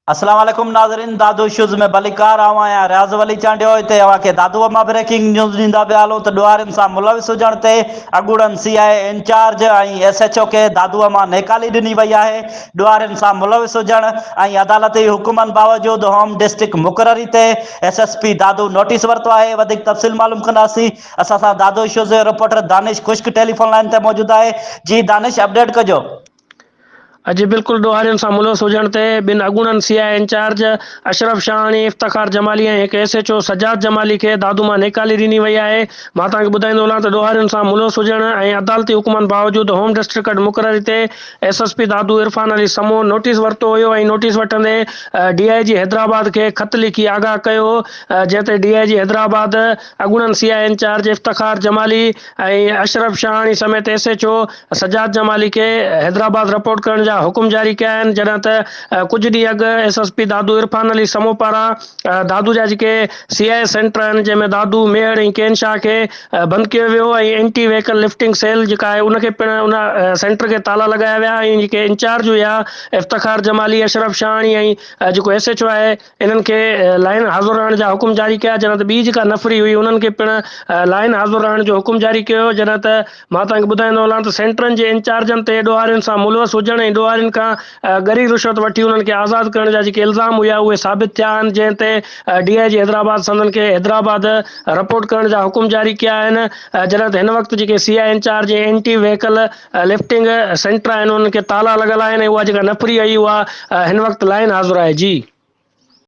अस्सलाम वालेकुम नाज़रीन, दादू इश्यूज़ में भलीकार आया रियाज़ वली चांडियो हिते के दादू मां ब्रेकिंग न्यूज़ ॾींदा पिया हलूं त ॾुआरियुनि सां मुलविस हुजण ते अॻूड़नि सीआई इंचार्ज ऐं एसएचओ खे दादूअ मां नेकाली ॾिनी वई आहे। ॾुआरियुनि सां मुलविस हुजण ऐं अदालती हुकुमनि बावजूदि होम डिस्ट्रिक्ट मुक़ररी ते एसएसपी दादू नोटिस वरितो आहे। वधीक तफ़सील मालूम कंदासीं। असां सां दादू इश्यूज़ जो रिपोर्टर दानिश खुश्क टेलीफोन लाइन ते मौजूदु आहे। जी दानिश, अपडेट कजो। जी बिल्कुल, ॾोहारियुनि सां मुलविस हुजण ते ॿिनि अॻूणनि सीआई इंचार्ज अशरफ शाहानी, इफ्तिखार जमाली ऐं हिकु एसएचओ सजाद जमाली खे दादू मां नेकाली ॾिनी वई आहे। मां तव्हांखे ॿुधाईंदो वञा त ॾोहारियुनि सां मुलविस हुजण ऐं अदालती हुकुमनि बावजूदि होम डिस्ट्रिक्ट मुक़ररी ते एसएसपी दादू इरफान अली समूह नोटिस वरितो हुयो ऐं नोटिस वठंदे डीआईजी हैदराबाद खे ख़त लिखी आगाह कयो, जंहिं ते डीआईजी हैदराबाद अॻूणनि सीआई इंचार्ज इफ्तिखार जमाली ऐं अशरफ शाहानी समेत एसएचओ सजाद जमाली खे हैदराबाद रिपोर्ट करण जा हुकुम जारी कया आहिनि। जॾहिं त कुझु ॾींहं अॻु एसएसपी दादू इरफान अली समूह पारां दादू जा जेके सीआई सेंटर आहिनि जंहिंमें दादू मेड़ ऐं केन शाह खे बंदि कयो वियो ऐं एंटी व्हीकल लिफ्टिंग सेल जेका आहे उनखे पिणु उन सेंटर खे ताला लॻाया विया ऐं जेके इंचार्ज हुया इफ्तिखार जमाली, अशरफ शाहानी ऐं जेको एसएचओ आहे इन्हनि खे लाइन हाज़ुर रहण जा हुकुम जारी कया। जॾहिं त ॿी जेका नफ़री हुई उन्हनि खे पिणु लाइन हाज़ुर रहण जो हुकुम जारी कयो। जॾहिं त मां तव्हांखे ॿुधाईंदो हलां त सेंटरनि जे इंचार्जनि ते ॾोहारियुनि सां मुलविस हुजण ऐं ॾोहारियुनि खां गरी रिश्वत वठी उन्हनि खे आज़ादु करण जा जेके इल्ज़ाम हुया उहे साबित थिया आहिनि, जंहिं ते डीआईजी हैदराबाद संदन खे हैदराबाद रिपोर्ट करण जा हुकुम जारी कया आहिनि। जॾहिं त हिन वक़्तु जेके CI incharge anti vehicle lifting centre आहिनि उन्हनि खे ताला लॻल आहिनि ऐं उहा जेका नफ़री आई उहा हिन वक़्तु लाइन हाज़ुर आहे। जी